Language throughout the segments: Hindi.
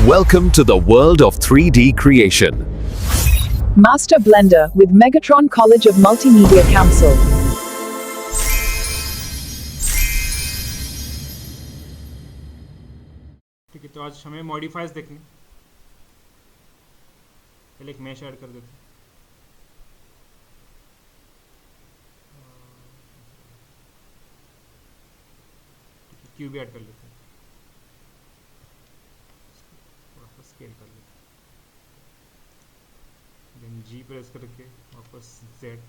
Welcome to the world of 3D creation. Master Blender with Megatron College of Multimedia Council. ठीक है, तो आज हमें मॉडिफायर्स देखने। पहले एक मैश ऐड कर देते हैं। क्यूब भी ऐड कर लेते हैं, थोड़ा सा स्केल कर लेते हैं, देन जी प्रेस करके वापस जेड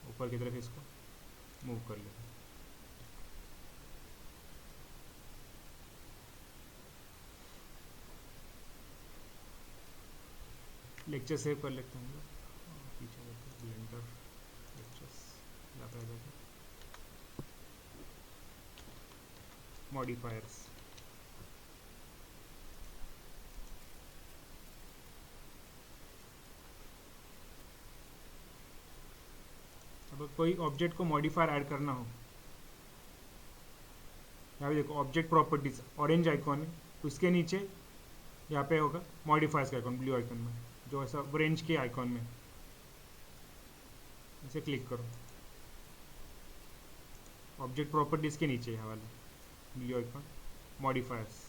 ऊपर की तरफ इसको मूव कर लेते हैं। लेक्चर सेव कर लेते हैं हम लोग, पीछे जाते हैं ब्लेंडर लेक्चर्स, यहाँ पे आ जाते हैं मॉडिफायर्स। अब कोई ऑब्जेक्ट को मॉडिफायर ऐड करना हो, यहाँ पे देखो ऑब्जेक्ट प्रॉपर्टीज ऑरेंज आइकॉन है, उसके नीचे यहाँ पे होगा मॉडिफायर्स का आइकॉन ब्लू आइकन में, जो ऐसा ऑरेंज के आइकॉन में, इसे क्लिक करो। ऑब्जेक्ट प्रॉपर्टीज के नीचे यहाँ वाला ब्लू आइकॉन मॉडिफायर्स।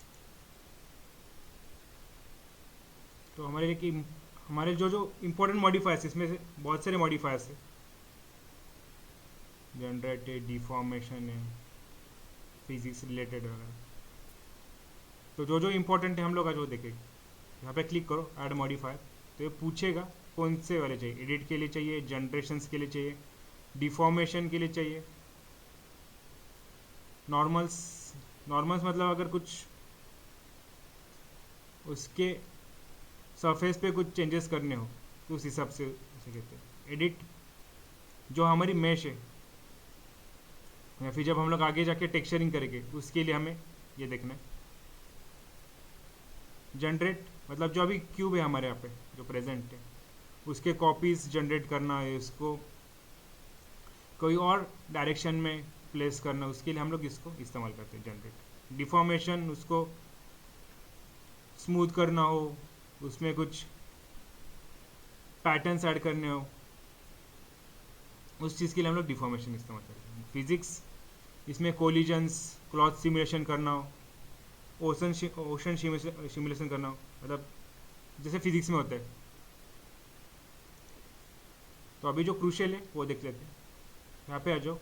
तो हमारे जो इम्पोर्टेंट मॉडिफायर्स, इसमें से बहुत सारे मॉडिफायर्स है, जनरेट है, डिफॉर्मेशन है, फिजिक्स रिलेटेड वगैरह। तो जो इम्पोर्टेंट है हम लोग आज वो देखेंगे। यहाँ पे क्लिक करो ऐड मॉडिफायर, तो ये पूछेगा कौन से वाले चाहिए, एडिट के लिए चाहिए, जनरेशंस के लिए चाहिए, डिफॉर्मेशन के लिए चाहिए, नॉर्मल्स मतलब अगर कुछ उसके सरफेस पे कुछ चेंजेस करने हो तो उस हिसाब से उसे कहते हैं एडिट। जो हमारी मैश है, या फिर जब हम लोग आगे जाके टेक्सचरिंग करेंगे उसके लिए हमें ये देखना है। जनरेट मतलब जो अभी क्यूब है हमारे यहाँ पे जो प्रेजेंट है, उसके कॉपीज जनरेट करना है, उसको कोई और डायरेक्शन में प्लेस करना, उसके लिए हम लोग इसको इस्तेमाल करते हैं जनरेट। डिफॉर्मेशन, उसको स्मूथ करना हो, उसमें कुछ पैटर्न्स ऐड करने हो, उस चीज़ के लिए हम लोग डिफॉर्मेशन इस्तेमाल करते हैं। फिजिक्स, इसमें कोलिजन्स, क्लॉथ सिमुलेशन करना हो, ओशन सिमुलेशन करना हो, मतलब जैसे फिजिक्स में होता है। तो अभी जो क्रूशियल है वो देख लेते हैं। यहाँ पे आ जाओ,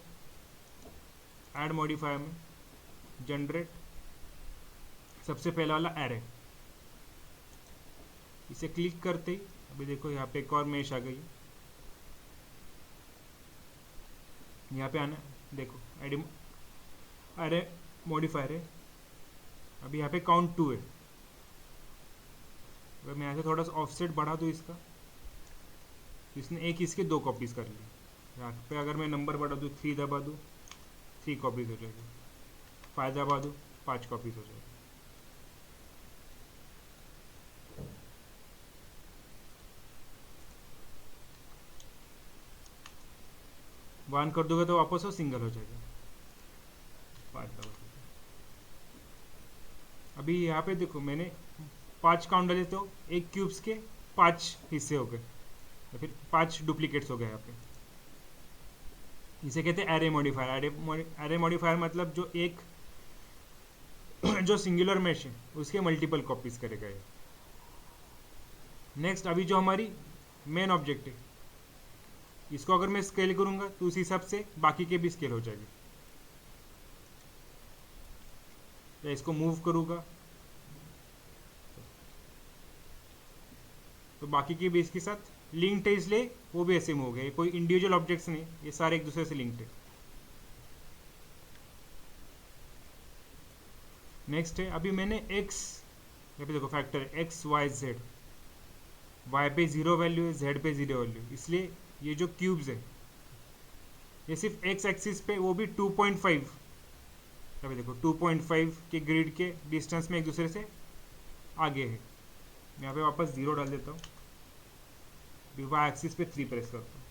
ऐड मॉडिफायर में जनरेट, सबसे पहला वाला एरे, इसे क्लिक करते ही अभी देखो यहाँ पे एक और मेश आ गई। यहाँ पे आना, देखो एरे मॉडिफायर है, अभी यहाँ पे काउंट 2 है। अगर मैं यहाँ से थोड़ा सा ऑफसेट बढ़ा दूँ इसका, इसने एक इसके 2 कॉपीज कर ली। यहाँ पे अगर मैं नंबर बढ़ा दूँ, 3 दबा दूँ, 3 कॉपीज हो जाएगी, 5 दबा दूँ, 5 कॉपीज हो जाएगी। वन कर दोगे तो वापस वो सिंगल हो जाएगा, 5 दबा दूँ। अभी यहाँ पे देखो मैंने 5 काउंट डाले, तो एक क्यूब्स के 5 हिस्से हो गए, या फिर 5 डुप्लीकेट्स हो गए यहाँ पे। इसे कहते हैं एरे मॉडिफायर। एरे मॉडिफायर मतलब जो एक जो सिंगुलर मैश है उसके मल्टीपल कॉपीज करेगा ये। नेक्स्ट, अभी जो हमारी मेन ऑब्जेक्ट है, इसको अगर मैं स्केल करूंगा तो उस हिसाब से बाकी के भी स्केल हो जाएगी। या इसको मूव करूंगा तो बाकी के भी इसके साथ लिंक्ड है, इसलिए वो भी ऐसे मूव हो गए। कोई इंडिविजुअल ऑब्जेक्ट्स नहीं, ये सारे एक दूसरे से लिंक्ड है। नेक्स्ट है, अभी मैंने x, यहाँ पे देखो factor x y z, y पे 0 वैल्यू है, z पे 0 वैल्यू, इसलिए ये जो क्यूब्स है ये सिर्फ x एक्सिस पे, वो भी 2.5, यहाँ पे देखो 2.5 के ग्रिड के डिस्टेंस में एक दूसरे से आगे है। यहाँ पे वापस 0 डाल देता हूँ, y एक्सिस पे 3 प्रेस करता हूँ,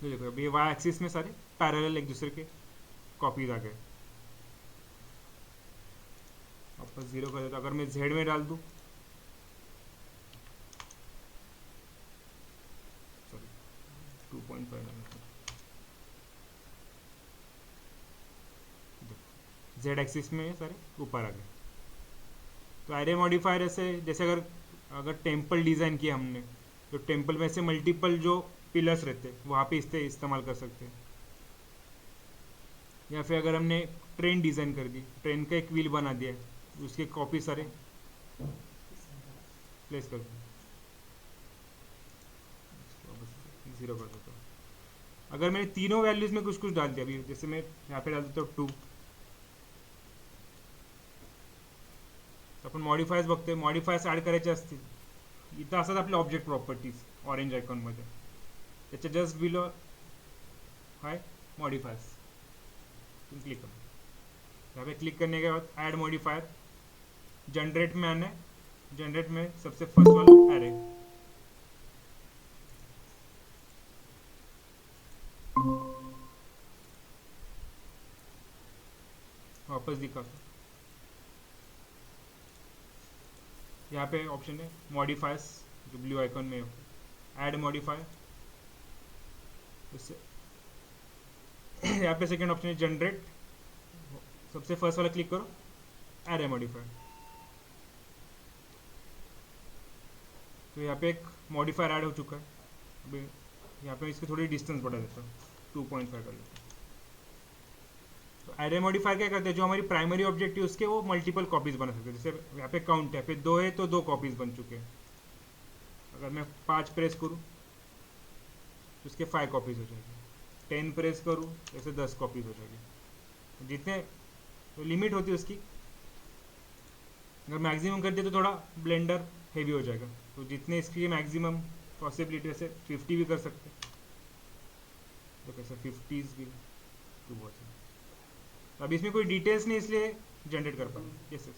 तो देखो अभी y एक्सिस में सारे पैरेलल एक दूसरे के कॉपीज आ गए। वापस 0 कर देता हूँ। अगर मैं z में डाल दूँ, सॉरी 2.5 z एक्सिस में सारे ऊपर आ गए। तो एरे मॉडिफायर ऐसे, जैसे अगर टेम्पल डिज़ाइन किया हमने, तो टेम्पल में से मल्टीपल जो पिलर्स रहते हैं वहाँ पे इससे इस्तेमाल कर सकते हैं। या फिर अगर हमने ट्रेन डिज़ाइन कर दी, ट्रेन का एक व्हील बना दिया है, उसके कॉपी सारे प्लेस कर दो, 0 कर देता हूँ। अगर मैंने तीनों वैल्यूज में कुछ कुछ डाल दिया, अभी जैसे मैं यहाँ पे डाल देता हूँ 2, आपण मॉडिफायर्स बघतोय, मॉडिफायर्स ॲड करायचे असतील इथं असतात आपले ऑब्जेक्ट प्रॉपर्टीज ऑरेंज आयकॉनमध्ये, त्याच्या जस्ट बिलो हाय मॉडिफायर्स, तुम क्लिक करो। यहाँ पे क्लिक करने के बाद ऐड मॉडिफायर, जनरेट में आना है, जनरेट में सबसे फर्स्ट वाला एरे, वापस दिखाता, यहाँ पे ऑप्शन है मॉडिफायर्स जो ब्लू आइकॉन में ऐड मॉडिफायर, उससे यहाँ पे सेकेंड ऑप्शन है जनरेट, सबसे फर्स्ट वाला क्लिक करो, एरे मॉडिफायर। तो यहाँ पे एक मॉडिफायर ऐड हो चुका है। अभी यहाँ पे इसकी थोड़ी डिस्टेंस बढ़ा देता हूँ, 2.5 कर लेता हूँ। तो एरे मॉडिफायर क्या करते हैं, जो हमारी प्राइमरी ऑब्जेक्ट है उसके वो मल्टीपल कॉपीज बना सकते हैं। जैसे यहाँ पे काउंट है, पे 2 है तो 2 कॉपीज बन चुके हैं। अगर मैं 5 प्रेस करूँ तो उसके 5 कॉपीज हो जाएगी, 10 प्रेस करूँ जैसे 10 कॉपीज हो जाएगी। जितने तो लिमिट होती है उसकी, अगर मैक्सिमम कर दिया तो थोड़ा ब्लेंडर हेवी हो जाएगा। तो जितने इसकी मैक्सिमम पॉसिबिलिटी से 50 भी कर सकते हैं, तो कैसे 50s भी तो बहुत है। तो अभी इसमें कोई डिटेल्स नहीं इसलिए जनरेट कर पाए। यस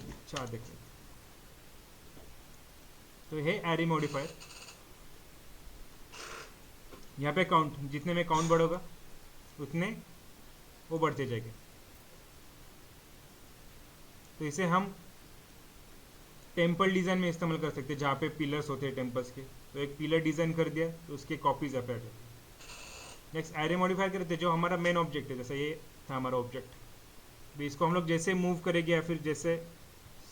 अच्छा देखिए, तो है एरे मॉडिफायर। यहाँ पे काउंट, जितने में काउंट बढ़ेगा उतने वो बढ़ते जाएंगे। तो इसे हम टेम्पल डिज़ाइन में इस्तेमाल कर सकते हैं, जहाँ पे पिलर्स होते हैं टेम्पल्स के। तो एक पिलर डिज़ाइन कर दिया तो उसके कॉपीज यहाँ पे आ जाती है। नेक्स्ट एरे मॉडिफायर करते हैं, जो हमारा मेन ऑब्जेक्ट है, जैसे ये था हमारा ऑब्जेक्ट, भी इसको हम लोग जैसे मूव करेंगे या फिर जैसे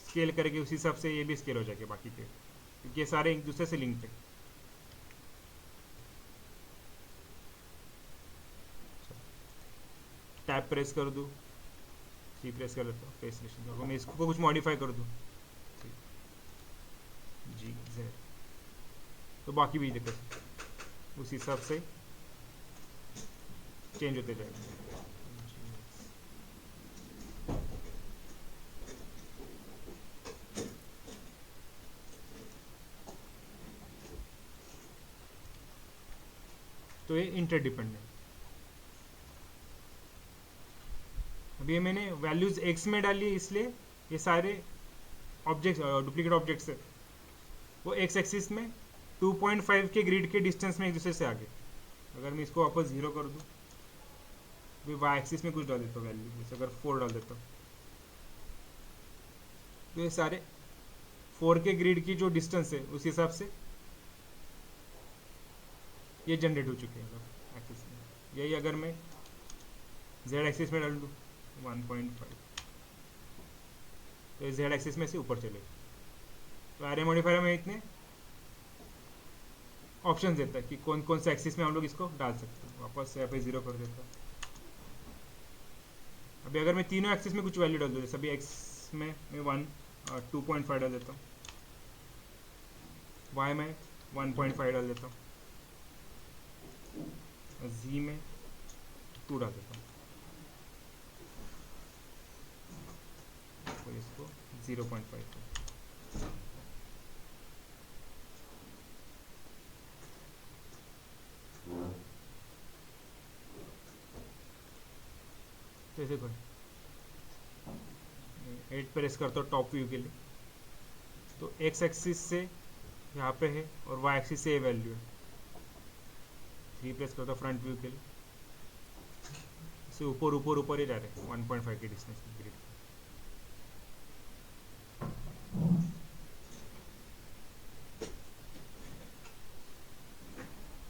स्केल करेंगे उसी हिसाब से ये भी स्केल हो जाएगा बाकी के, क्योंकि ये सारे एक दूसरे से लिंक्ड है। टैब प्रेस कर दूँ, सी प्रेस कर लेता हूँ, फेस सिलेक्शन करूँ, मैं इसको कुछ मॉडिफाई कर दूँ जी जेड, तो बाकी भी देखो उस हिसाब से चेंज होते जाएगा। तो ये इंटरडिपेंडेंट। अभी मैंने वैल्यूज एक्स में डाली, इसलिए ये सारे ऑब्जेक्ट्स डुप्लीकेट ऑब्जेक्ट्स है वो एक्स एक्सिस में 2.5 के ग्रिड के डिस्टेंस में एक दूसरे से आगे। अगर मैं इसको वापस 0 कर दूँ, अभी वाई एक्सिस में कुछ डाल देता हूँ वैल्यू, जैसे अगर 4 डाल देता हूँ, तो ये सारे 4 के ग्रिड की जो डिस्टेंस है उस हिसाब से ये जनरेट हो चुके हैं एक्सिस में। यही अगर मैं जेड एक्सिस में डाल दूँ 1.5, तो जेड एक्सिस में से ऊपर चलेगा। तो एरे मॉडिफायर में इतने ऑप्शन देता है कि कौन कौन से एक्सिस में हम लोग इसको डाल सकते हैं। वापस यहाँ पे 0 कर देता हूँ। अभी अगर मैं तीनों एक्सिस में कुछ वैल्यू डाल दूँ, जैसे अभी एक्स में मैं 2.5 डाल देता हूँ, वाई में 1.5 डाल देता हूँ, जी में 2 डाल देता हूँ, तो इसको 0.5 तो ऐसे कोई 8 प्रेस करता हूँ टॉप व्यू के लिए, तो एक्स एक्सिस से यहाँ पे है और वाई एक्सिस से ये वैल्यू है। 3 प्रेस करता हूँ फ्रंट व्यू के लिए, इसे ऊपर ऊपर ऊपर ही जा रहे हैं 1.5 के डिस्टेंस ग्रिड।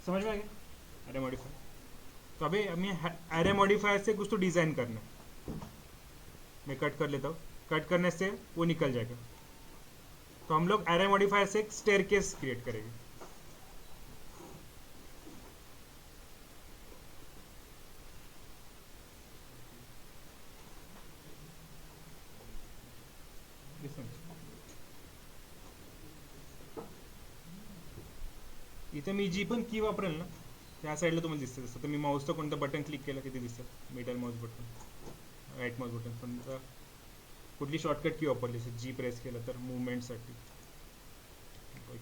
समझ में आ गया एरे मॉडिफायर? तो अभी हमें एरे मॉडिफायर से कुछ तो डिज़ाइन करना है। मैं कट कर लेता हूँ, कट करने से वो निकल जाएगा। तो हम लोग एरे मॉडिफायर से एक स्टेयरकेस क्रिएट करेंगे। इथं मी जी पण की वापरेल ना त्या साईडला तुम्हाला दिसतं. तसं तर मी माऊसचं कोणतं बटन क्लिक केलं की ते दिसतं, middle mouse button, right mouse button. पण कुठली शॉर्टकट की वापरली, जसं जी प्रेस केलं तर मुवमेंटसाठी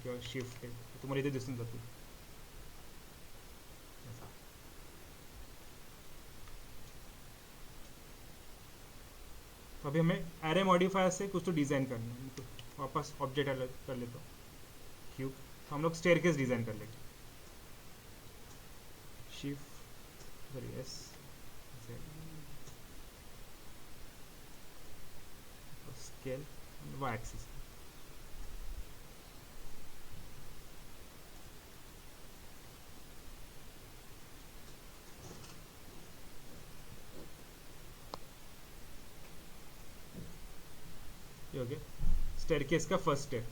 किंवा शिफ्ट आहे, तुम्हाला इथे दिसून जाते. तो अभी हमें एरे मॉडिफायर से कुछ तो डिज़ाइन करना है. तो वापस ऑब्जेक्ट अलग कर लेता हूँ, क्यूब. तो हम लोग स्टेयरकेस डिज़ाइन कर लेंगे. Shift sorry S scale Y axis. ये हो गया स्टेयरकेस का फर्स्ट स्टेप.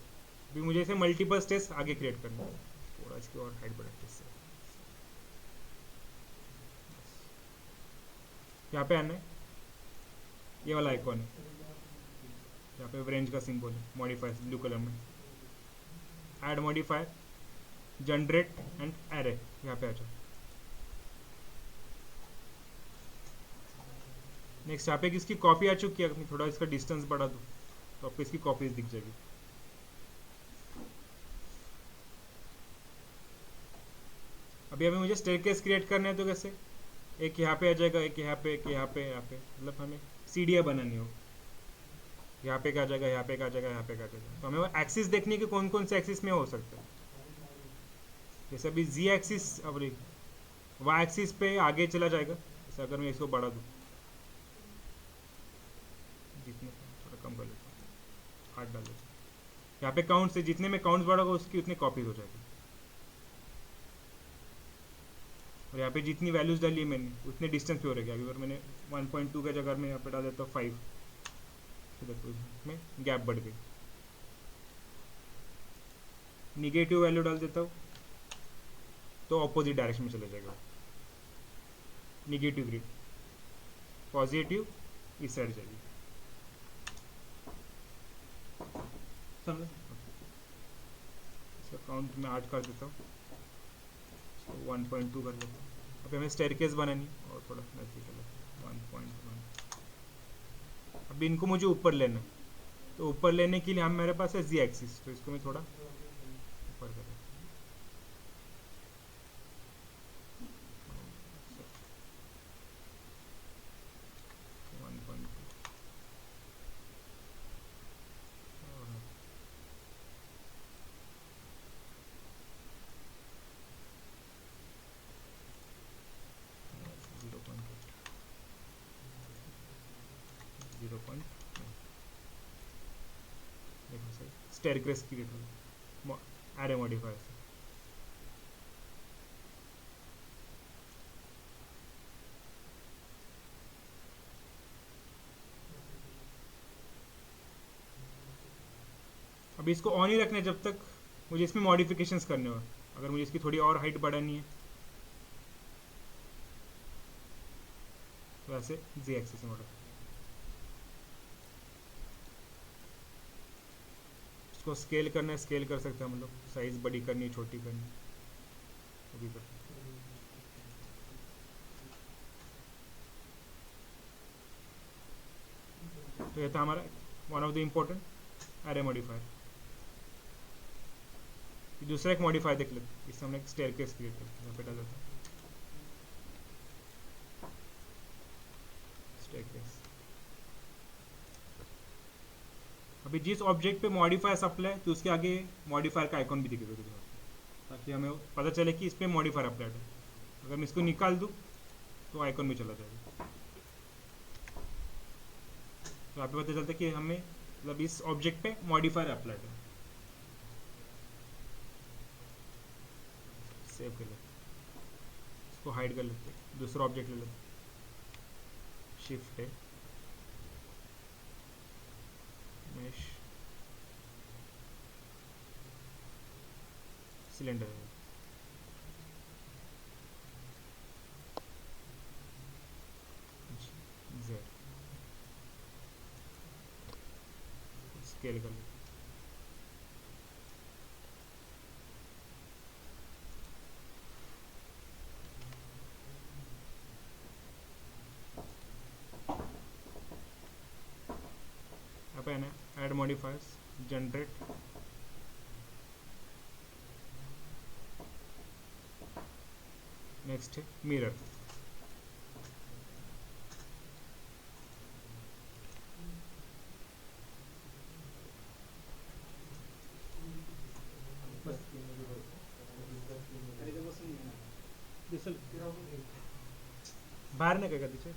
अभी मुझे इसे मल्टीपल स्टेप्स आगे क्रिएट करना है. थोड़ा इसकी और हाइट बढ़ाते हैं. यहाँ पे आना है, ये वाला आइकॉन है, यहाँ पे रेंज का सिंबल है, मॉडिफायर ब्लू कलर में. Add modifier, generate and array, यहाँ पे आ जाओ. नेक्स्ट यहाँ पे किसकी कॉपी आ चुकी है, थोड़ा इसका डिस्टेंस बढ़ा दो तो आपको इसकी कॉपीज दिख जाएगी. अभी अभी मुझे स्टेयरकेस क्रिएट करना है, तो कैसे, एक यहाँ पे आ जाएगा, एक यहाँ पे, एक यहाँ पे, यहाँ पे, मतलब हमें सीढ़ियाँ बनानी हो. यहाँ पे क्या जाएगा, यहाँ पे क्या जाएगा, यहाँ पे क्या जाएगा. तो हमें वो एक्सिस देखनी है कि कौन कौन से एक्सिस में हो सकता है. जैसे अभी जी एक्सिस, अब वाई एक्सिस पे आगे चला जाएगा. जैसे अगर मैं इसको बढ़ा दूँ, जितने थोड़ा कम कर लेता हूँ, 8 डाल देता हूँ. यहाँ पे काउंट से जितने में काउंट्स बढ़ागा उसकी उतनी कॉपीज हो जाएगी. और यहाँ पे जितनी वैल्यूज डाली है मैंने उतने डिस्टेंस पे हो रहेगी. अगर मैंने 1.2 के जगह में यहाँ पे डाल देता हूँ 5, तो देखो इसमें गैप बढ़ गई. निगेटिव वैल्यू डाल देता हूँ तो ऑपोजिट डायरेक्शन में चला जाएगा. निगेटिव ग्रिड, पॉजिटिव इस साइड जाएगी. समझ, इसका काउंट में 8 कर देता हूँ, 1.2 कर लेता हूँ. अभी हमें स्टेयरकेस बनानी और थोड़ा नजदीक कर लेते हैं, 1.1. अभी इनको मुझे ऊपर लेना है, तो ऊपर लेने के लिए हम मेरे पास है जी एक्सिस, तो इसको मैं थोड़ा ऊपर कर देता हूँ. स्टेयरकेस क्रिएट हो एरे मॉडिफायर से. अभी इसको ऑन ही रखना है जब तक मुझे इसमें मॉडिफिकेशंस करने हो. अगर मुझे इसकी थोड़ी और हाइट बढ़ानी है तो ऐसे जी एक्सिस में बढ़ा. इसको स्केल करना है, स्केल कर सकते हैं हम लोग. साइज बड़ी करनी, छोटी करनी, वो भी कर सकते हैं. तो ये था हमारा one of the important array modifier. दूसरा एक मॉडिफायर देख लेते हैं. इससे हमने एक स्टेयरकेस क्रिएट करते हैं, डाल देता है स्टेयरकेस. अभी जिस ऑब्जेक्ट पे मॉडिफायर अप्लाई है तो उसके आगे मॉडिफायर का आइकॉन भी दिखेगा, ताकि हमें पता चले कि इस पर मॉडिफायर अप्लाइड है. अगर मैं इसको निकाल दूँ तो आइकॉन में चला जाएगा. तो यहाँ पे पता चलता है कि हमें मतलब इस ऑब्जेक्ट पे मॉडिफायर अप्लाई करें। सेव कर लेते, इसको हाइड कर लेते, दूसरा ऑब्जेक्ट ले लेते, शिफ्ट है, मेश सिलेंडर है, जेड स्केल कर लेते, यहाँ पे है ना ऐड मॉडिफायर्स, जनरेट, नेक्स्ट है मिरर, बाहर नाही काय का तिचे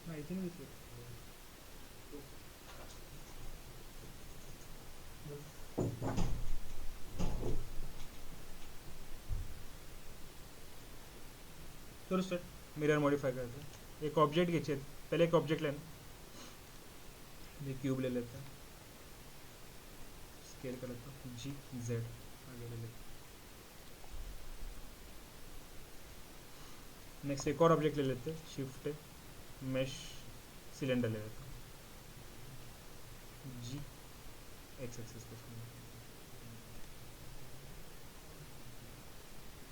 माहिती नाही दिसत. चलो स्टार्ट मिरर मॉडिफाई करते, एक ऑब्जेक्ट घ्यायचे, पहले एक ऑब्जेक्ट लेना, ये क्यूब ले लेते हैं, स्केल कर लेता हूँ, जी जेड आगे ले लेते, नेक्स्ट एक और ऑब्जेक्ट ले लेते, शिफ्ट मेश सिलेंडर ले लेता हूँ, जी एक्स एक्सिस पे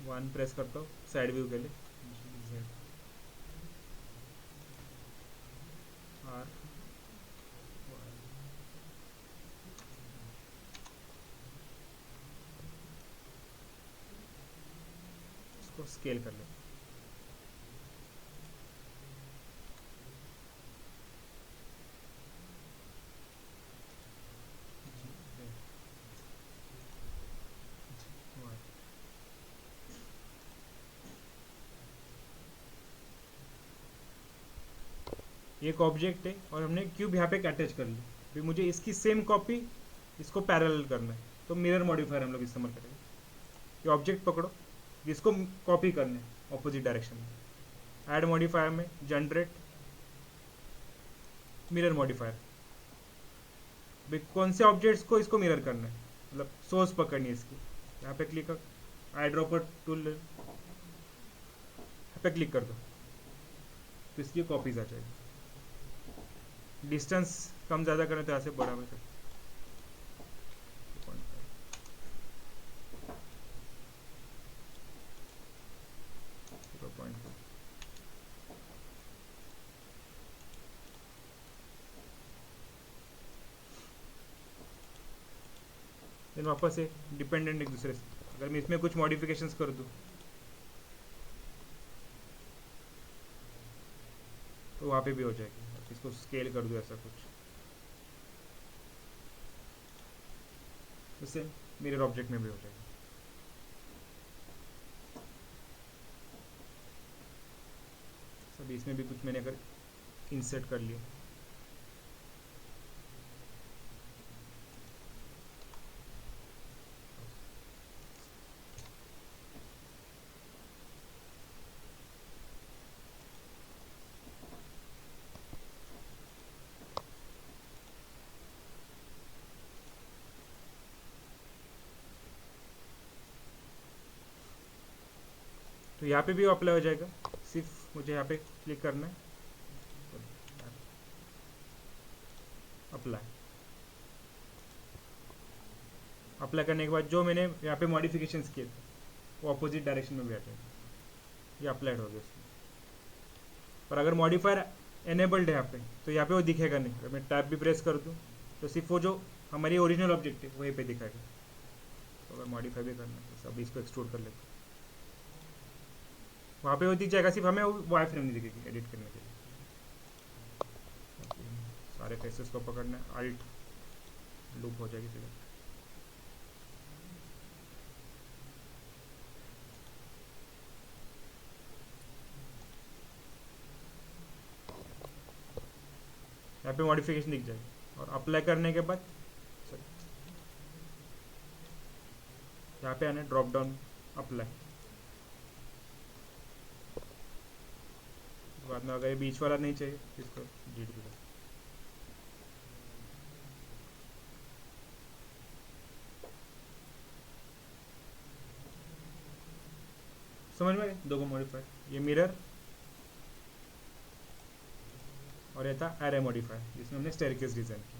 1 प्रेस करता हूँ साइड व्यू के लिए, जी जेड आर इसको स्केल कर लेते, एक ऑब्जेक्ट है और हमने क्यूब यहाँ पे अटैच कर ली, फिर मुझे इसकी सेम कॉपी इसको पैरेलल करना है, तो मिरर मॉडिफायर हम लोग इस्तेमाल करेंगे। ये ऑब्जेक्ट पकड़ो, इसको कॉपी करना है ऑपोजिट डायरेक्शन में, ऐड मॉडिफायर में जनरेट मिरर मॉडिफायर, भाई कौन से ऑब्जेक्ट्स को इसको मिरर करना है, मतलब सोर्स पकड़नी है इसकी, यहाँ पे क्लिक कर, आई ड्रॉपर टूल यहाँ पे क्लिक कर दो, तो इसकी कॉपीज आ जाएगी, डिस्टेंस कम ज़्यादा करें तो ऐसे बड़ा हो सकता है, देन वापस से डिपेंडेंट एक दूसरे से, अगर मैं इसमें कुछ मॉडिफिकेशंस कर दूँ तो वहाँ पे भी हो जाएगी, इसको स्केल कर दूँ ऐसा कुछ, उससे मिरर ऑब्जेक्ट में भी हो जाएगा। सब इसमें भी कुछ मैंने अगर इंसर्ट कर लिया, तो यहाँ पे भी अप्लाई हो जाएगा, सिर्फ मुझे यहाँ पे क्लिक करना है, अप्लाई, अप्लाई करने के बाद जो मैंने यहाँ पे मॉडिफिकेशंस किए थे वो अपोजिट डायरेक्शन में भी आ जाएगा, ये अप्लाइड हो गया इसमें। और अगर मॉडिफायर एनेबल्ड है यहाँ पे तो यहाँ पे वो दिखेगा नहीं, अगर मैं टैब भी प्रेस कर दूँ तो सिर्फ वो जो हमारी ओरिजिनल ऑब्जेक्ट है वहीं पे दिखाएगा, तो अगर मॉडिफाई भी करना है तो सब इसको एक्सट्रूड कर लेते हैं, वहाँ पे वो दिख जाएगा, सिर्फ हमें वो वाई फ्रेम नहीं दिखेगी एडिट करने के लिए। सारे फेसेस को पकड़ना है, अल्ट लूप हो जाएगी सिलेक्ट। यहाँ पे मॉडिफिकेशन दिख जाएगी और अप्लाई करने के बाद यहाँ पे आना ड्रॉप डाउन अप्लाई। बाद में अगर ये बीच वाला नहीं चाहिए इसको डिलीट कर। समझ में दो को मॉडिफाई, ये मिरर और ये था एरे मॉडिफायर जिसमें हमने स्टेयरकेस डिजाइन किया।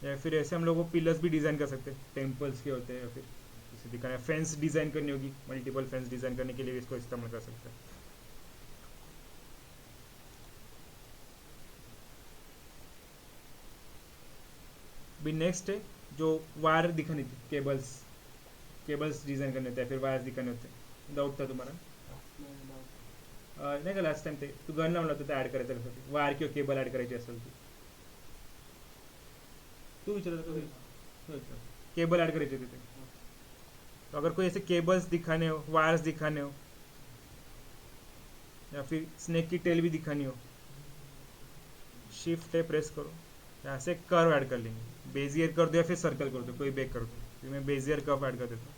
या फिर ऐसे हम लोग वो पिलर्स भी डिजाइन कर सकते हैं, टेम्पल्स के होते हैं, या फिर इसे दिखाना है फेंस डिजाइन करनी होगी, मल्टीपल फेंस डिजाइन करने के लिए इसको इस्तेमाल कर सकते हैं। भी नेक्स्ट है जो वायर दिखानी थी, केबल्स डिजाइन करने होते हैं, फिर वायर्स दिखाने होते हैं। डाउट था तुम्हाला नाही का लास्ट टाइम ते तू गन लावला होता ऍड करायचं कसं, वायर किंवा केबल ऍड करायची असेल तू विचार केबल ऐड करायचे थे। तो अगर कोई ऐसे केबल्स दिखाने हो, वायर्स दिखाने हो, या फिर स्नेक की टेल भी दिखानी हो, शिफ्ट है प्रेस करो, यहाँ से कर्व ऐड कर लेंगे। बेजियर कर दो या फिर सर्कल कर दो, कोई बेक कर दो, फिर मैं बेजियर कर्व ऐड कर देता हूँ।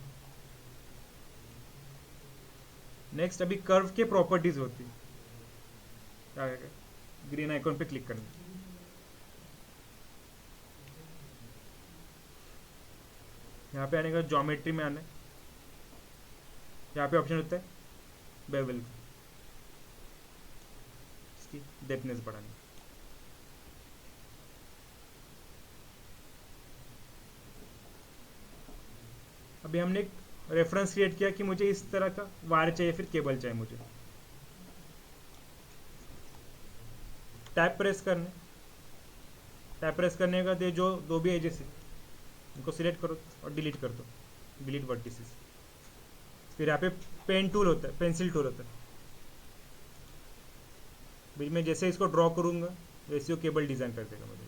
नेक्स्ट अभी कर्व के प्रॉपर्टीज होती है, क्या ग्रीन आइकॉन पे क्लिक करना, यहाँ पे आने का ज्योमेट्री में आना है, यहाँ पे ऑप्शन होता है बेवल, इसकी डेप्थनेस बढ़ानी। अभी हमने एक रेफरेंस क्रिएट किया कि मुझे इस तरह का वायर चाहिए, फिर केबल चाहिए मुझे। टैप प्रेस करने का दे, जो दो भी एजेस है उनको सिलेक्ट करो और डिलीट कर दो, डिलीट वर्टिसेस। फिर यहाँ पे पेन टूल होता है, पेंसिल टूल होता है, बीच में जैसे इसको ड्रॉ करूंगा वैसे वो केबल डिजाइन कर देगा मुझे।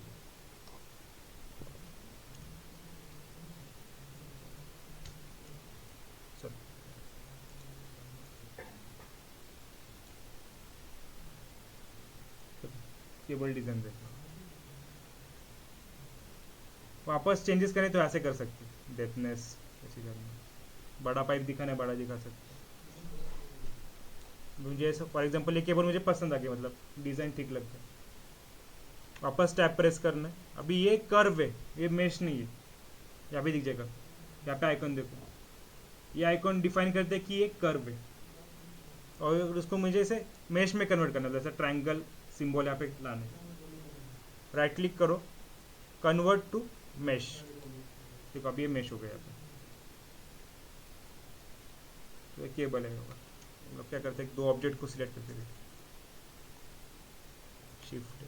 केबल डिजाइन देखो, वापस चेंजेस करें तो ऐसे कर सकते हैं, डेप्थनेस ऐसे करना, बड़ा पाइप दिखाना है बड़ा दिखा सकते हैं। मुझे फॉर एग्जांपल ये केबल मुझे पसंद आ गया, मतलब डिज़ाइन ठीक लगता है, वापस टैप प्रेस करना है। अभी ये कर्व है, ये मेश नहीं है, यहाँ पे दिख जाएगा, यहाँ पे आइकॉन देखो, ये आइकॉन डिफाइन करते हैं कि ये कर्व है, और उसको मुझे इसे मेश में कन्वर्ट करना है, जैसे ट्रायंगल सिंबल यहाँ पे लाना है। राइट क्लिक करो, कन्वर्ट टू मेश, देखो अब ये मेश हो गया। तो ये केबल है, हम लोग क्या करते हैं, दो ऑब्जेक्ट को सिलेक्ट करते हैं, शिफ्ट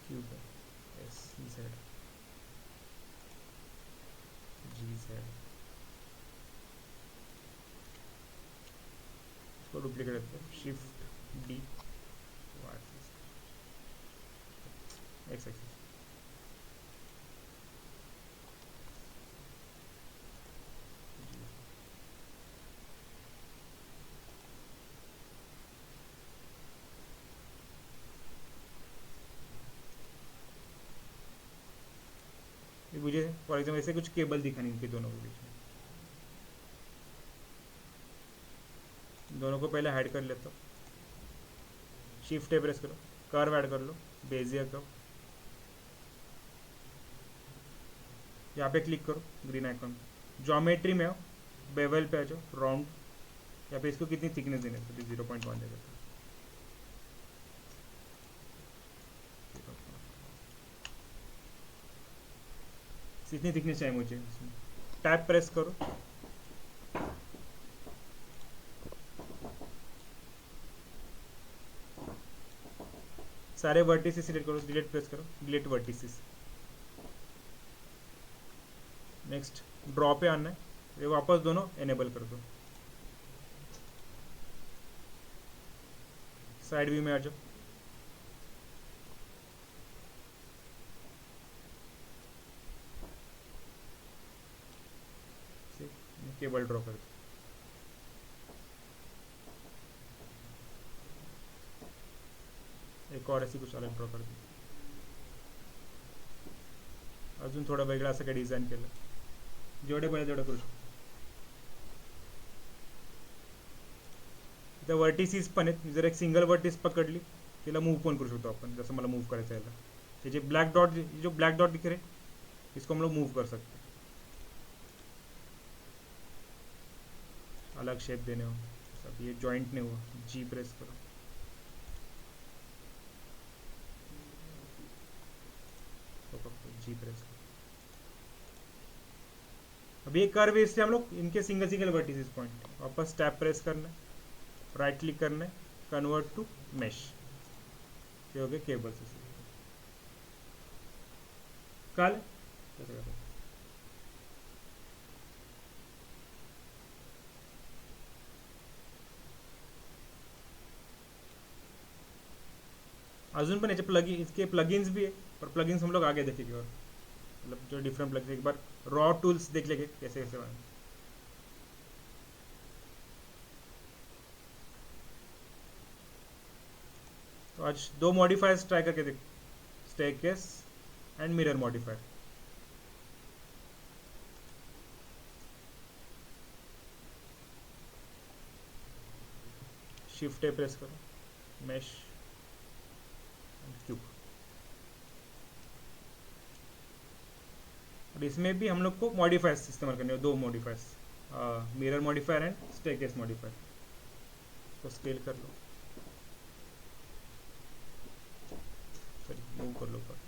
क्यूब एस जेड जी जेड, इसको डुप्लीकेट करते हैं, शिफ्ट डी एक्स एक्सिस। मुझे फॉर एग्जाम्पल ऐसे कुछ केबल दिखानी इनके दोनों के बीच में, दोनों को पहले हाइड कर लेता हूँ, शिफ्ट ए प्रेस करो, कर्व ऐड कर लो, बेजियर कर्व, यहाँ पे क्लिक करो ग्रीन आइकॉन, ज्योमेट्री में आओ, बेवल पे आ जाओ, राउंड, यहाँ पे इसको कितनी थिकनेस देने, तो 0.1 दे देता हूँ। इतनी थिकनेस चाहिए मुझे। टैप प्रेस करो, सारे वर्टिसेस सिलेक्ट करो, डिलीट प्रेस करो, डिलीट वर्टिसेस। नेक्स्ट ड्रॉ पे आना है, ये वापस दोनों एनेबल कर दो। साइड व्यू में आ जाओ। केबल ड्रॉ कर दो। एक और अशी कुछ अलग ड्रॉ कर दो। अजून थोडं वेगळं असं काही डिझाईन केलं, जेवढे पाहिजे तेवढं करू शकतो. इथं वर्टिसीस पण आहेत. जर एक सिंगल वर्टिस पकडली तिला मूव पण करू शकतो आपण, जसं मला मूव करायचं आहे याला. हे जे ब्लैक डॉट, जो ब्लैक डॉट दिख रहे इसको हम लोग मूव कर सकते हैं अलग शेप देने हो. सब ये जॉइंट नहीं हुआ, जी प्रेस करो. जी प्रेस करो. अब ये कर्व, इससे हम लोग इनके सिंगल सिंगल वर्टिसेस पॉइंट, वापस टैप प्रेस करना है, राइट क्लिक करना है, कन्वर्ट टू मेश. ये हो गए केबल्स. कल अजून पण याचे प्लगिन, इसके प्लगिन्स भी है, पर प्लगिन्स हम लोग आगे देखेंगे. और मतलब जो डिफरेंट प्लगिन्स, एक बार रॉ टूल्स देख लेंगे कैसे कैसे बने. तो आज दो मॉडिफायर्स ट्राई करके देख, staircase and mirror modifier. Shift A press करो, मेश एंड क्यूब. और इसमें भी हम लोग को मॉडिफायर्स इस्तेमाल करने हैं, दो modifiers, mirror modifier and staircase modifier. तो स्केल कर लो, मूव कर लो ऊपर.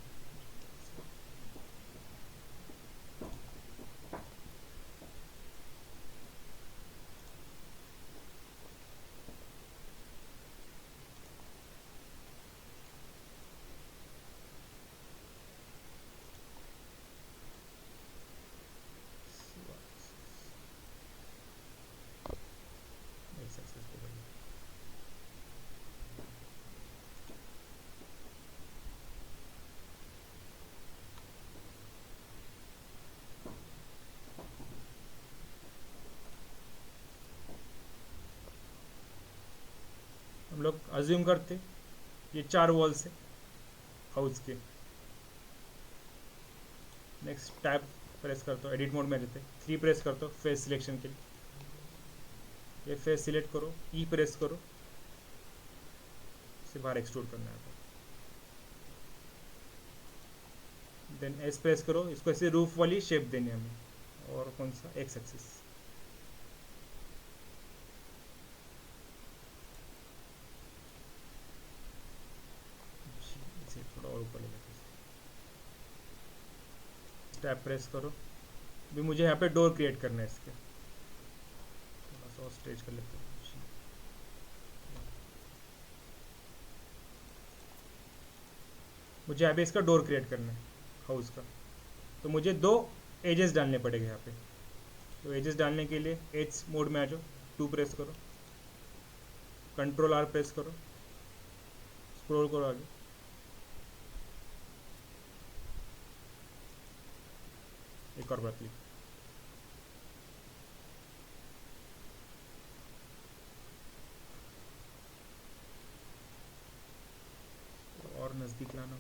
हम लोग अज्यूम करते ये 4 वॉल्स है हाउस के. नेक्स्ट टैब प्रेस करते हो, एडिट मोड में रहते, 3 प्रेस करते हो फेस सिलेक्शन के लिए. ये फेस सिलेक्ट करो, ई प्रेस करो, इसे बाहर एक्सट्रूड करना है. देन एस प्रेस करो, इसको ऐसे रूफ वाली शेप देनी है हमें. और कौन सा, एक्स एक्सिस. थोड़ा और ऊपर ले लेते, टैप प्रेस करो. भी मुझे यहाँ पे डोर क्रिएट करना है इसके, थोड़ा सा स्ट्रेच कर लेते हैं. मुझे यहाँ पे इसका डोर क्रिएट करना है हाउस का. तो मुझे 2 एजेस डालने पड़ेंगे यहाँ पे. तो एजेस डालने के लिए एज मोड में आ जाओ, 2 प्रेस करो, कंट्रोल आर प्रेस करो, स्क्रॉल करो आगे. एक और बार क्लिक. और नज़दीक लाना.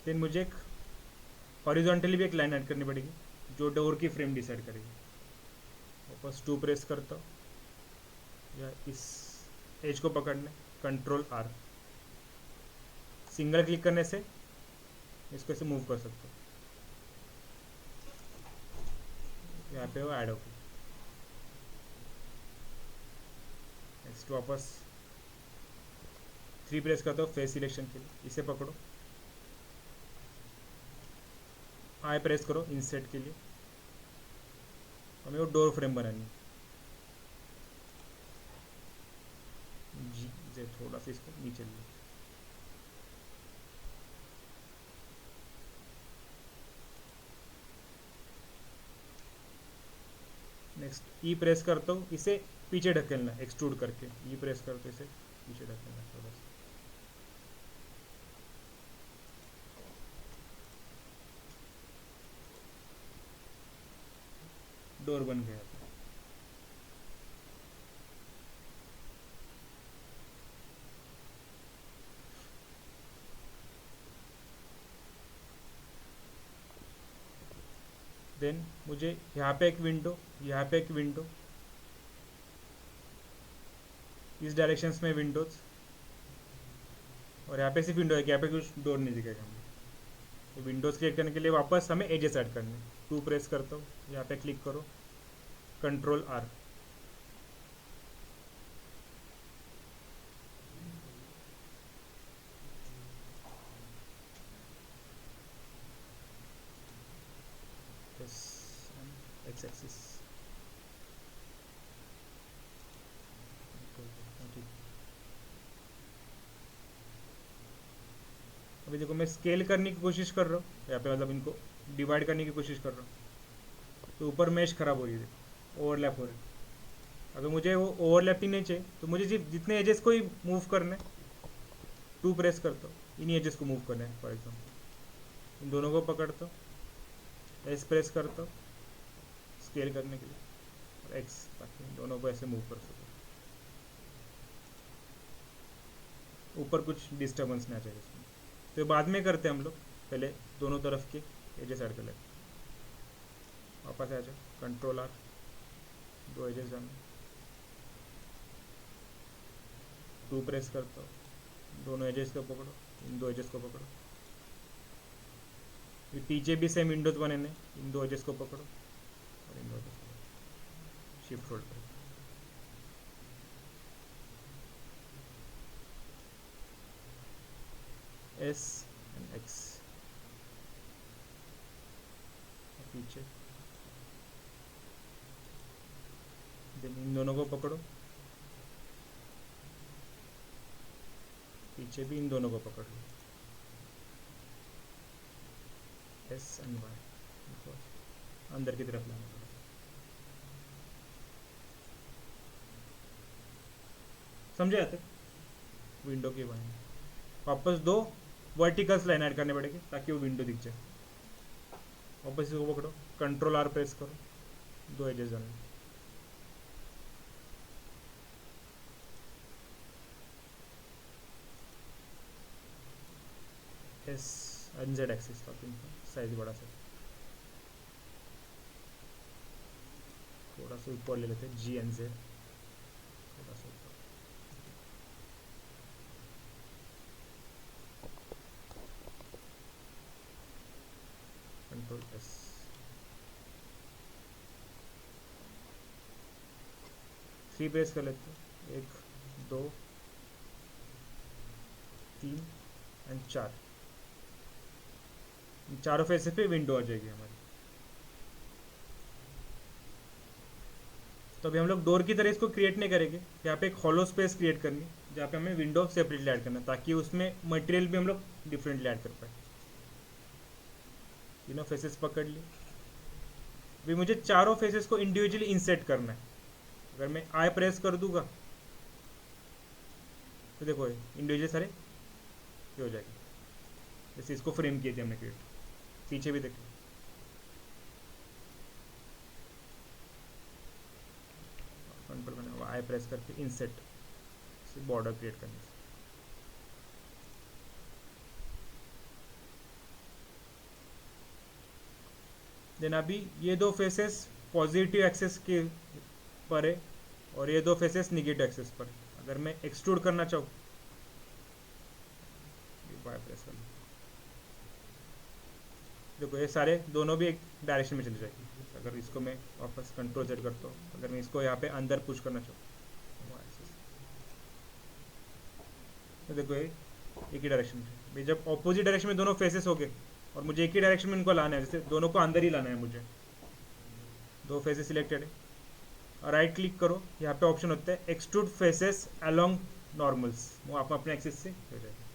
फिर मुझे एक हॉरिजॉन्टली भी एक लाइन ऐड करनी पड़ेगी जो डोर की फ्रेम डिसाइड करेगी. वापस 2 प्रेस करता हूँ, या इस एज को पकड़ना, कंट्रोल आर. सिंगल क्लिक करने से इसको ऐसे मूव कर सकते हो. यहाँ पे वो ऐड होगी. नेक्स्ट वापस 3 प्रेस करते हो फेस सिलेक्शन के लिए, इसे पकड़ो, आई प्रेस करो इंसर्ट के लिए. हमें वो डोर फ्रेम बनानी है, जी ऐसे थोड़ा सा इसको नीचे लिया। नेक्स्ट ई प्रेस करता हूँ, इसे पीछे ढकेलना एक्सट्रूड करके, ई प्रेस करते इसे पीछे ढकेलना थोड़ा सा। डोर बन गया। देन मुझे यहाँ पे एक विंडो, यहाँ पे एक विंडो, इस डायरेक्शंस में विंडोज, और यहाँ पे सिर्फ विंडो है, यहाँ पे कुछ डोर नहीं दिखेगा हमें। तो विंडोज क्रिएट करने के लिए वापस हमें एजेस ऐड करने, 2 प्रेस करता हूँ, यहाँ पे क्लिक करो, कंट्रोल आर, एक्स एक्सिस। अभी देखो मैं स्केल करने की कोशिश कर रहा हूँ, यहाँ पे मतलब इनको डिवाइड करने की कोशिश कर रहा हूँ, तो ऊपर मैश खराब हो रही है, ओवरलैप हो रही है। अगर मुझे वो ओवरलैपिंग नहीं चाहिए तो मुझे जितने एजेस को ही मूव करना है, 2 प्रेस करता हूँ, इन्हीं एजेस को मूव करना है। फॉर एग्जाम्पल इन दोनों को पकड़ता हूँ, एस प्रेस करता हूँ स्केल करने के लिए, और एक्स, ताकि इन दोनों को ऐसे मूव कर सकूँ, ऊपर कुछ डिस्टर्बेंस नहीं आ जाए इसमें। तो बाद में करते हैं हम लोग, पहले दोनों तरफ के एजेस ऐड कर लेते। वापस आ जाओ, कंट्रोल आर, 2 एजेस डालना, 2 प्रेस करता हूँ, दोनों एजेस को पकड़ो, इन 2 एजेस को पकड़ो, ये पीछे भी सेम विंडोज बने ने, इन 2 एजेस को पकड़ो और इन 2 एजेस को शिफ्ट होल्ड करो। एस एंड एक्स, पीछे, देन इन दोनों को पकड़ो, पीछे भी इन दोनों को पकड़ लो, एस एंड वाई, अंदर की तरफ लाना पड़ेगा। समझे आते? विंडो के बाहर वापस 2 वर्टिकल्स लाइन ऐड करने पड़ेगी ताकि वो विंडो दिख जाए। वापस इसको पकड़ो, कंट्रोल आर प्रेस करो, 2 एजेस डालना, एस एंड जेड एक्सिस, ताकि साइज बड़ा सा, थोड़ा सा ऊपर ले लेते हैं, जी एंड जेड, थोड़ा सा ऊपर, कंट्रोल एस, थ्री प्रेस कर लेते हैं, 1 2 3 एंड 4, चारों फेसेस पे विंडो आ जाएगी हमारी। तो अभी हम लोग डोर की तरह इसको क्रिएट नहीं करेंगे, यहाँ पे एक हॉलो स्पेस क्रिएट करनी है जहाँ पे हमें विंडो सेपरेटली ऐड करना है, ताकि उसमें मटेरियल भी हम लोग डिफरेंटली ऐड कर पाए। तीनों फेसेस पकड़ लिए, अभी मुझे चारों फेसेस को इंडिविजुअली इंसर्ट करना है। अगर मैं आई प्रेस कर दूंगा तो देखो इंडिविजुअल सारे ये हो जाएगी, जैसे इसको फ्रेम किए थे हमने क्रिएट, पीछे भी देखो, कंट्रोल करना हुआ, आई प्रेस करके इंसर्ट से बॉर्डर क्रिएट करने से। देन अभी ये 2 फेसेस पॉजिटिव एक्सेस के पर है और ये 2 फेसेस निगेटिव एक्सेस पर। अगर मैं एक्सट्रूड करना चाहूँ, प्रेस कर, देखो ये सारे दोनों भी एक डायरेक्शन में चले जाएगी। अगर इसको मैं वापस कंट्रोल जेड करता हूँ, अगर मैं इसको यहाँ पे अंदर पुश करना चाहूँ तो देखो ये एक ही डायरेक्शन में, जब ऑपोजिट डायरेक्शन में दोनों फेसेस हो गए और मुझे एक ही डायरेक्शन में इनको लाना है, जैसे दोनों को अंदर ही लाना है मुझे, 2 फेसेस सिलेक्टेड है, राइट क्लिक करो, यहाँ पे ऑप्शन होता है एक्सट्रूड फेसेस अलोंग नॉर्मल्स, वो आप अपने एक्सेस से हो जाएगा।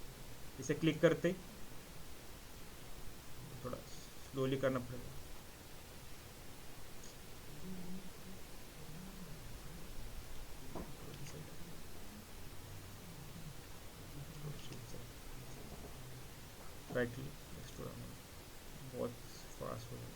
इसे क्लिक करते ही थोड़ा स्लोली करना पड़ेगा। राइट क्लिक, बहुत फास्ट हो जाएगा।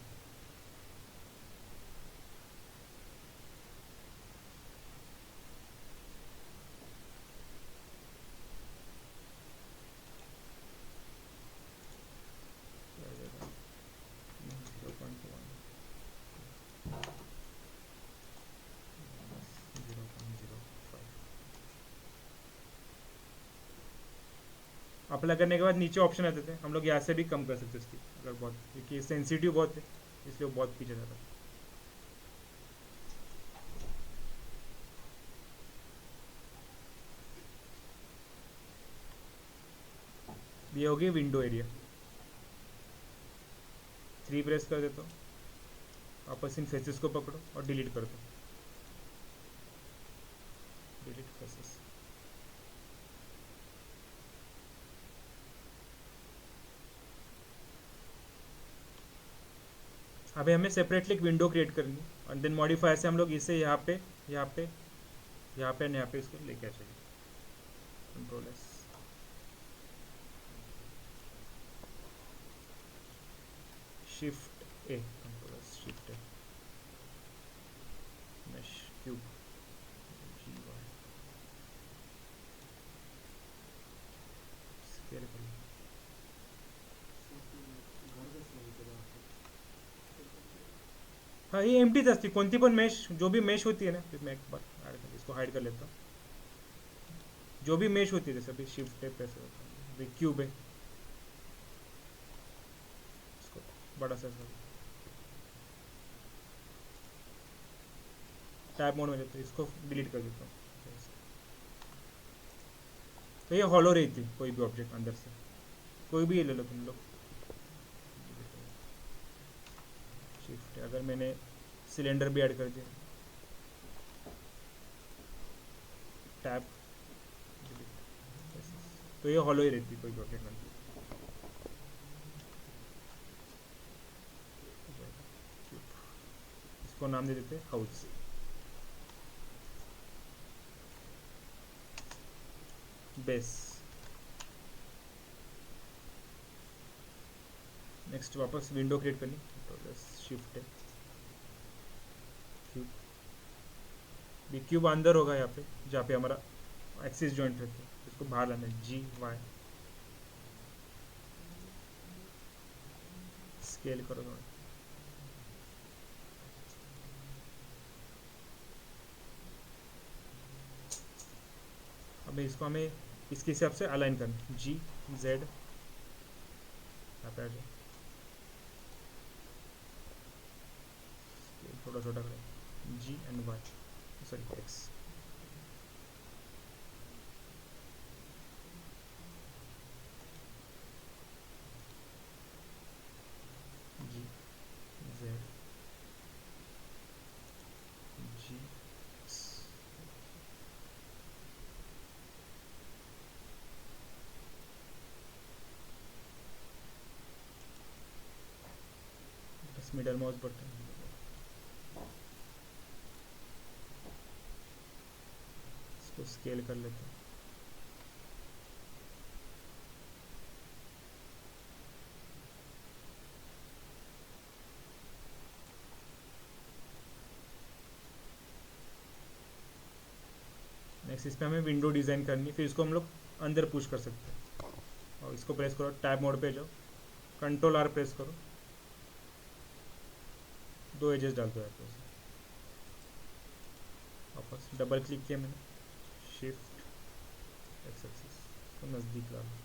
अप्लाई करने के बाद नीचे ऑप्शन आते थे, हम लोग यहाँ से भी कम कर सकते इसकी, अगर बहुत, क्योंकि सेंसिटिव बहुत है इसलिए वो बहुत पीछे जाता है। ये हो गई विंडो एरिया। 3 प्रेस कर देता हूँ, वापस इन फेसेस को पकड़ो और डिलीट कर दो, डिलीट फेसेस। अभी हमें सेपरेटली एक विंडो क्रिएट करनी है, और देन मॉडिफायर से हम लोग इसे यहाँ पे यहाँ पे यहाँ पे यहाँ पे इसको लेके आ जाएंगे। Control S, shift A, control S, shift A, mesh cube, G Y, scale कर लो। हाँ, ये एम्प्टीच असती, कोणती पण मेश, जो भी मेश होती है ना, फिर मैं एक बार इसको हाइड कर लेता हूँ। जो भी मेश होती है, जैसे अभी शिफ्ट पे प्रेस होता है, अभी क्यूब है, इसको बड़ा सा टैब मोड में जाता है, इसको डिलीट कर देता हूँ। तो ये हॉलो रहती है, कोई भी ऑब्जेक्ट अंदर से, कोई भी ले लो तुम लोग। शिफ्ट, अगर मैंने सिलेंडर भी ऐड कर दिया, टैब, तो ये हॉलो ही रहती है कोई भी ऑब्जेक्ट अंदर। इसको नाम दे देते हैं हाउस। बेस, नेक्स्ट वापस विंडो क्रिएट करनी, तो शिफ्ट है, क्यूब, भी क्यूब अंदर होगा यहाँ पे जहाँ पे हमारा एक्सिस जॉइंट रहता है, इसको बाहर लाना है, जी वाई, स्केल करो थोड़ा। अब इसको हमें इसके हिसाब से अलाइन करना, जी जेड, यहाँ पे आ जाए, थोड़ा छोटा करें, G and Y, sorry X, G Z, G X, बस मिडल माउस बटन, इसको स्केल कर लेते हैं। नेक्स्ट इस पर हमें विंडो डिज़ाइन करनी है, फिर इसको हम लोग अंदर पुश कर सकते हैं, और इसको प्रेस करो, टैब मोड पे जाओ, कंट्रोल आर प्रेस करो, 2 एजेस डाल दो यहाँ पे, वापस डबल क्लिक किया मैंने, शिफ्ट एक्स एक्सिस, इसको नज़दीक ला लो,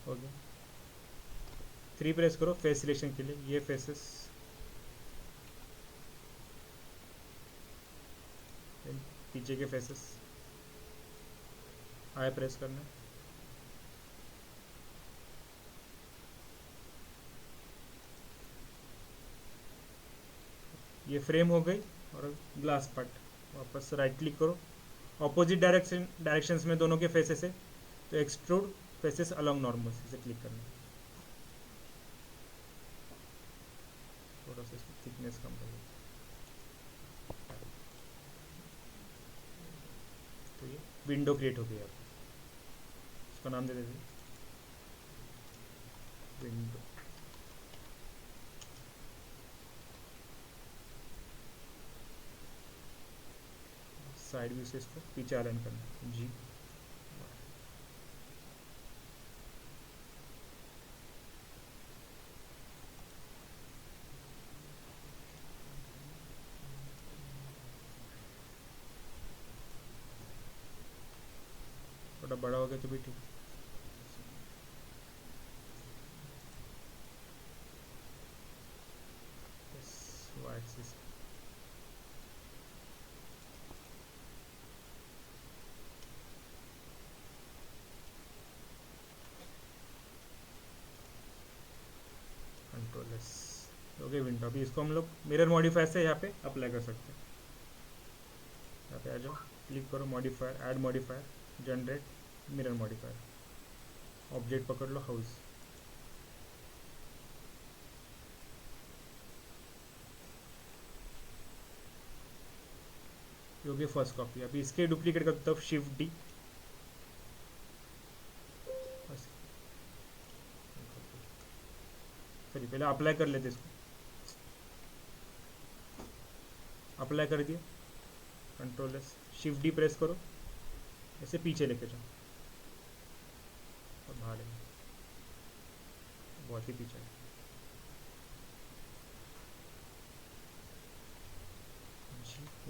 हो गया। 3 प्रेस करो फेस सिलेक्शन के लिए, ये फेसेस, पीछे के फेसेस, आई प्रेस करना है, ये फ्रेम हो गई और ग्लास पार्ट। वापस राइट क्लिक करो, ऑपोजिट डायरेक्शंस में दोनों के फेसेस है, तो एक्सट्रूड फेसेस अलोंग नॉर्मल से क्लिक करना। थोड़ा सा इसकी थिकनेस कम कर, तो ये विंडो क्रिएट हो गई। अब इसका नाम दे देते विंडो। साइड व्यू से इसको पीछे अलाइन करना, जी। थोड़ा बड़ा हो गया तो भी ठीक। वाई एक्सिस कंट्रोल एस हो गई विंडो। अभी इसको हम लोग मिरर मॉडिफायर से यहाँ पे अप्लाई कर सकते हैं। यहाँ पे आ जाओ, क्लिक करो modifier, add modifier, generate mirror modifier, object पकड़ लो हाउस। जो कि फर्स्ट कॉपी। अभी इसके डुप्लीकेट करते हो शिफ्ट डी, चलिए पहले अप्लाई कर लेते इसको। अप्लाई कर दिया, control S, shift D press करो, ऐसे पीछे लेके जाओ और बाहर लेके, बहुत ही पीछे।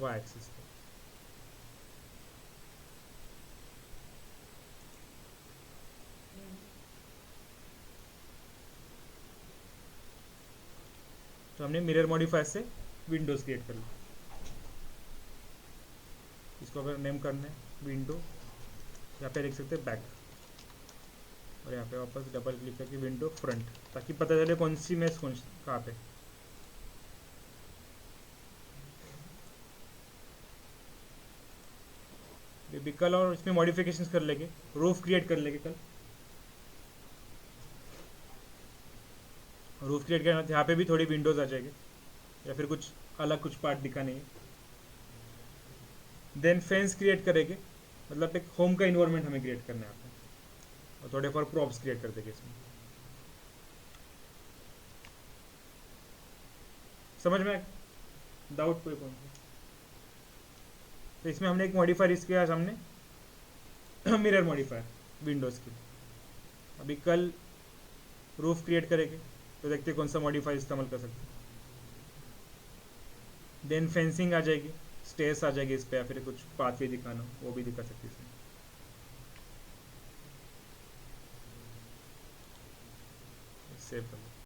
वाई एक्सिस पे तो हमने मिरर मॉडिफायर से विंडोज क्रिएट कर लिया। इसको अगर नेम करना है विंडो, यहाँ पे देख सकते हैं बैक, और यहाँ पे वापस डबल क्लिक करके विंडो फ्रंट, ताकि पता चले कौन सी मैच कौन कहाँ पे। भी कल और इसमें मॉडिफिकेशंस कर लेंगे, रूफ क्रिएट कर लेंगे कल। रूफ क्रिएट करना, यहाँ पे भी थोड़ी विंडोज आ जाएगी, या फिर कुछ अलग कुछ पार्ट दिखाने हैं। देन फेंस क्रिएट करेंगे, मतलब एक होम का इन्वायरमेंट हमें क्रिएट करना है यहाँ पे, और थोड़े फॉर प्रॉप्स क्रिएट कर देंगे इसमें। समझ में डाउट कोई कौन सा? तो इसमें हमने एक मॉडिफायर इसके यहाँ सामने मिरर मॉडिफायर विंडोज की। अभी कल रूफ क्रिएट करेंगे, तो देखते हैं कौन सा मॉडिफायर इस्तेमाल कर सकते हैं। देन फेंसिंग आ जाएगी, स्टेयर्स आ जाएगी इस पर, या फिर कुछ पाथवे दिखाना वो भी दिखा सकते हैं इसमें। सेव कर लो।